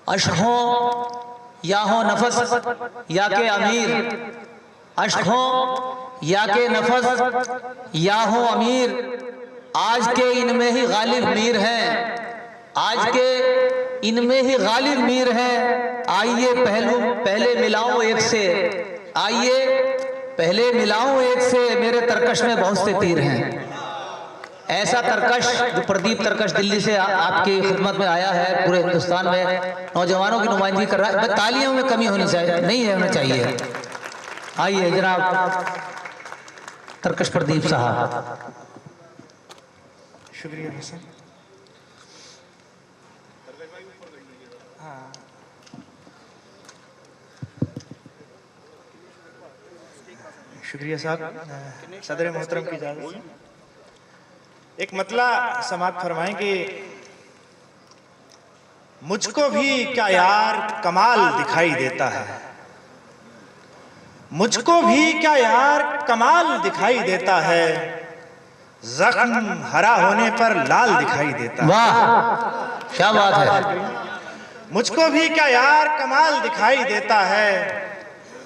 अश्क हो या हो नफस या के अमीर, अश्क हो या के नफस या हो अमीर, आज के इनमें ही गालिब मीर हैं, आज के इनमें ही गालिब मीर हैं। आइए पहले मिलाऊं एक से, आइए पहले मिलाऊं एक से, मेरे तरकश में बहुत से तीर हैं। ऐसा तरकश जो प्रदीप तरकश दिल्ली से आपकी खिदमत में आया है, पूरे हिंदुस्तान में नौजवानों की नुमाइंदगी कर रहा है। तालियों में कमी होनी चाहिए, नहीं है, होना चाहिए। आइए जनाब तरकश प्रदीप साहब। शुक्रिया हसन। शुक्रिया साहब। सदर मोहतरम की इजाज़त से एक मतला समाप्त फरमाएं कि मुझको भी क्या यार कमाल दिखाई देता है, मुझको भी क्या यार कमाल दिखाई देता है, जख्म हरा होने पर लाल दिखाई देता है। वाह क्या बात है। मुझको भी क्या यार कमाल दिखाई देता है,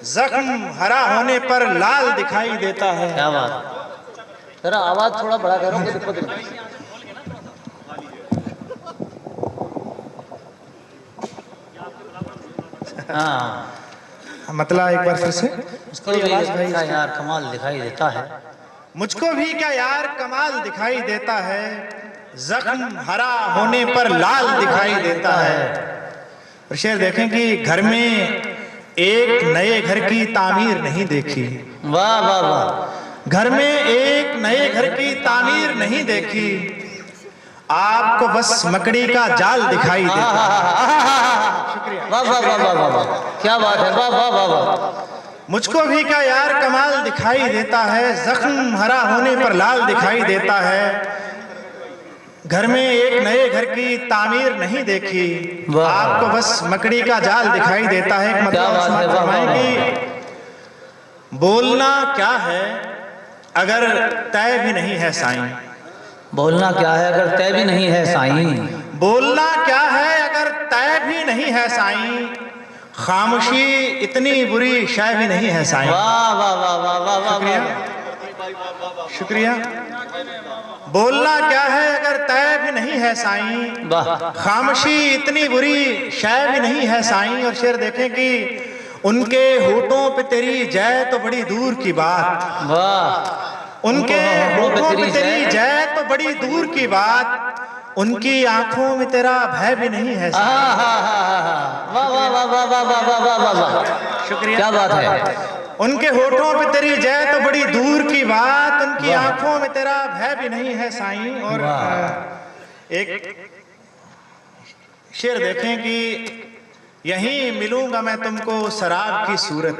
जख्म हरा होने पर लाल दिखाई देता है। क्या बात। जरा आवाज थोड़ा बड़ा करो, कोई दिक्कत नहीं। हाँ मतलब एक बार फिर से। मुझको भी क्या यार कमाल दिखाई देता है, मुझको भी क्या यार कमाल दिखाई देता है, जख्म हरा होने पर लाल दिखाई देता है। और शेर देखें कि घर में एक नए घर की तामीर नहीं देखी। वाह वाह वाह। घर में एक नए घर की तामीर नहीं देखी, आपको बस मकड़ी का जाल दिखाई देता है। शुक्रिया। वाह वाह वाह वाह वाह, क्या बात है। वाह वाह वाह वाह। मुझको भी क्या यार कमाल दिखाई देता है, जख्म हरा होने पर लाल दिखाई देता है। घर में एक नए घर की तामीर नहीं देखी, आपको बस मकड़ी का जाल दिखाई देता है। मतलब बोलना क्या है अगर तय भी नहीं है साईं, बोलना क्या है अगर तय भी नहीं है साईं, बोलना क्या है अगर तय भी नहीं है साईं, खामोशी इतनी बुरी शय भी नहीं है साईं। वाह वाह वाह वाह वाह वाह। शुक्रिया। बोलना क्या है अगर तय भी नहीं है साईं, खामोशी इतनी बुरी शय भी नहीं है साईं। और शेर देखें कि उनके होठों पे तेरी जय तो बड़ी दूर की बात, वाह। उनके होठों पे तेरी जय तो बड़ी दूर की बात, उनकी आंखों में तेरा भय भी नहीं है। वाह वाह वाह वाह वाह वाह वाह वाह। शुक्रिया। क्या बात है। उनके होठों पे तेरी जय तो बड़ी दूर की बात, उनकी आंखों में तेरा भय भी नहीं है साईं। और एक शेर देखें कि यहीं मिलूंगा मैं तुमको शराब की सूरत।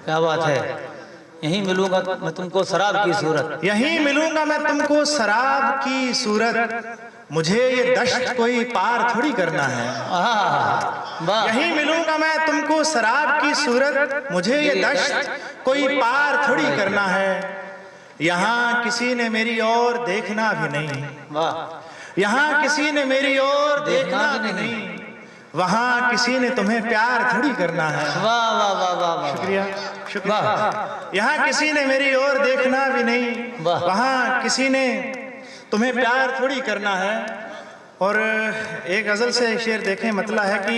क्या बात है। यहीं मिलूंगा मैं तुमको शराब की सूरत, यहीं मिलूंगा मैं तुमको शराब की सूरत, मुझे ये दश्त कोई पार थोड़ी करना है। यहीं मिलूंगा मैं तुमको शराब की सूरत, मुझे ये दश्त कोई पार थोड़ी करना है। यहाँ किसी ने मेरी ओर देखना भी नहीं, वाह। यहाँ किसी ने मेरी ओर देखना भी नहीं, वहां किसी ने तुम्हें प्यार थोड़ी करना है। वाह वाह वाह वाह। शुक्रिया शुक्रिया। यहाँ किसी ने मेरी ओर देखना भी नहीं, वहां किसी ने तुम्हें प्यार थोड़ी करना है। और एक गजल से शेर देखें, मतलब है कि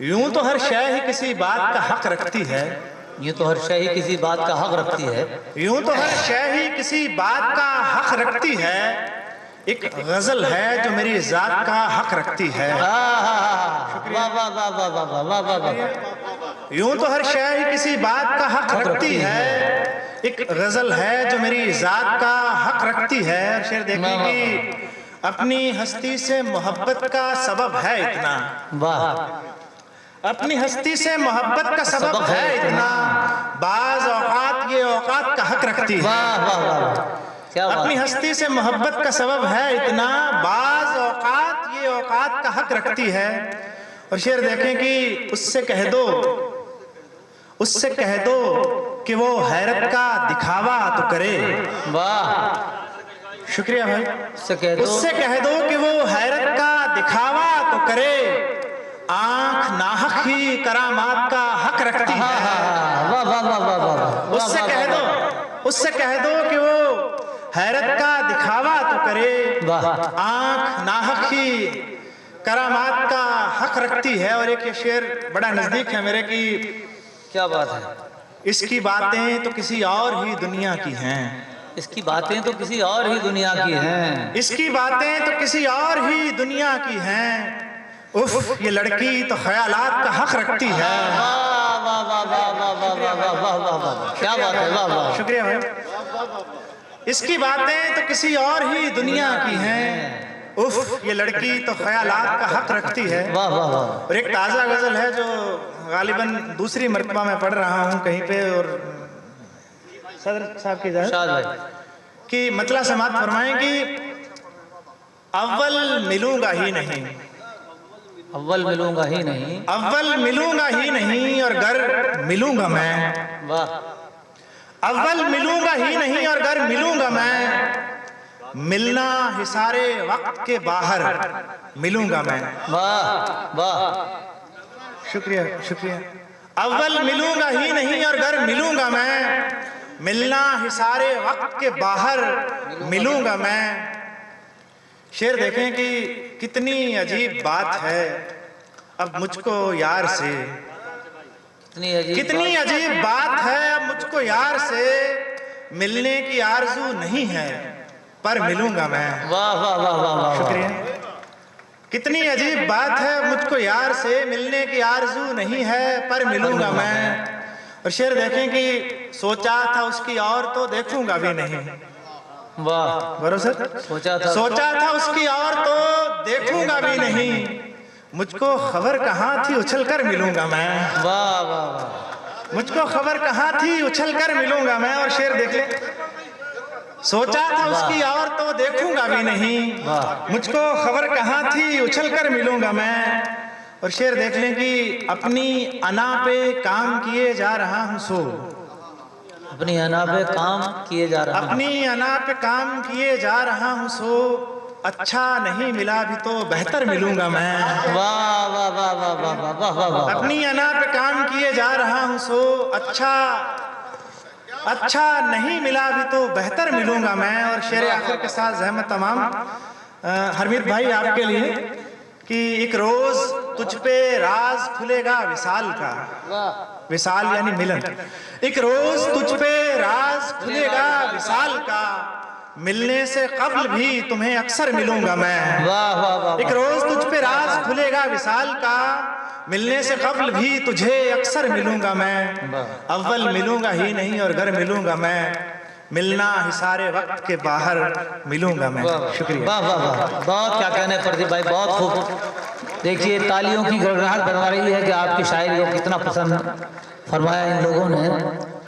यूं तो हर शय ही किसी बात का हक रखती है, यूं तो हर शय ही किसी बात का हक रखती है, यूं तो हर शय ही किसी बात का हक रखती है, एक गजल है जो मेरी जात का हक रखती है। वाह वाह वाह वाह वाह वाह वाह वाह। यूं तो हर शय ही किसी बात का हक रखती है, एक गजल है जो मेरी जात का हक रखती है। शेर देखिए कि अपनी हस्ती से मोहब्बत का सबब है इतना, वाह। अपनी हस्ती से मोहब्बत का सबब है इतना, बाज औकात ये औकात का हक रखती है। वाह वाह वाह। अपनी हस्ती से मोहब्बत का सबब है इतना, बाज औकात ये औकात का हक रखती है। और शेर देखें कि उससे कह दो, उससे कह दो कि वो हैरत का दिखावा तो करे। वाह शुक्रिया भाई। उससे कह दो कि वो हैरत का दिखावा तो करे, आंख नाहक ही करामात का हक रखती है। वाह वाह वाह वाह वाह। उससे कह दो कि वो हैरत का दिखावा तो करे। आंख नाहक ही करामात का हक रखती है। और एक ये शेर बड़ा नजदीक है मेरे की। क्या बात है। इसकी बातें तो किसी और ही दुनिया की हैं। इसकी बातें तो किसी और ही दुनिया की हैं। इसकी बातें तो किसी और ही दुनिया की हैं। उफ, ये लड़की तो ख्यालात का हक रखती है। वाह वाह वाह वाह वाह वाह वाह वाह वाह वाह, क्या बात है। वाह वाह, शुक्रिया भाई। इसकी बातें तो किसी और ही दुनिया की हैं। उफ, ये लड़की तो ख्यालात का हक रखती है। वाह वाह वाह। और एक ताज़ा गजल है जो गालिबन दूसरी मर्तबा में पढ़ रहा हूँ कहीं पे, और सदर साहब की इजाज़त कि मतलब समात फरमाएं कि अव्वल मिलूंगा ही नहीं, अव्वल मिलूंगा ही नहीं, अव्वल मिलूंगा ही नहीं और घर मिलूंगा मैं। वाह। अव्वल मिलूंगा ही नहीं और घर मिलूंगा मैं। मिलना हिसारे वक्त के बाहर मिलूंगा मैं। वाह वाह, शुक्रिया शुक्रिया। अव्वल मिलूंगा ही नहीं और घर मिलूंगा मैं। मिलना हिसारे वक्त के बाहर मिलूंगा मैं। शेर देखें कि कितनी अजीब बात है अब मुझको यार से। कितनी अजीब बात है अब मुझको यार से। मिलने की आरज़ू नहीं है पर मिलूंगा मैं। वाह वाह वाह वाह, शुक्रिया। कितनी अजीब बात है मुझको यार से। मिलने की आरज़ू नहीं है पर मिलूंगा मैं। और शेर देखें कि सोचा था उसकी और तो देखूंगा भी नहीं। वाह, भरोसा सोचा था उसकी और तो देखूंगा भी नहीं। मुझको खबर कहाँ थी उछल कर मिलूंगा मैं। वाह वाह वाह। मुझको खबर कहाँ थी उछल कर मिलूंगा मैं। और शेर देख ले, सोचा था उसकी और तो देखूंगा भी नहीं। मुझको खबर कहाँ थी उछल कर मिलूंगा मैं। और शेर देख लें कि अपनी अना पे काम किए जा रहा हूँ सो। अपनी अना पे काम किए जा रहा हूँ। अपनी अना पे काम किए जा रहा हूँ सो। अच्छा नहीं मिला भी तो बेहतर मिलूंगा मैं। वाह वाह वाह वाह वाह वाह वाह वाह। अपनी अना पे काम किए जा रहा हूँ सो। अच्छा नहीं मिला भी तो बेहतर मिलूंगा मैं। और शेर आखिर के साथ ज़हमत तमाम हरमीत भाई आपके लिए कि एक रोज तुझ पे राज खुलेगा विसाल का। विसाल यानी मिलन। एक रोज तुझ पे राज खुलेगा विसाल का। मिलने से कब्ल भी तुम्हें अक्सर मिलूंगा मैं। वाह वाह वाह। एक रोज तुझ पे राज खुलेगा विसाल का। मिलने से कब्ल भी तुझे अक्सर मिलूंगा मैं। अव्वल मिलूंगा ही नहीं और घर मिलूंगा मैं। मिलना हिसारे वक्त के बाहर मिलूंगा मैं। शुक्रिया। वाह वाह वाह, बहुत क्या कहने प्रदीप भाई, बहुत खूब। देखिए तालियों की गड़गड़ाहट बनवा रही है कि आपकी शायरी को कितना पसंद फरमाया इन लोगों ने।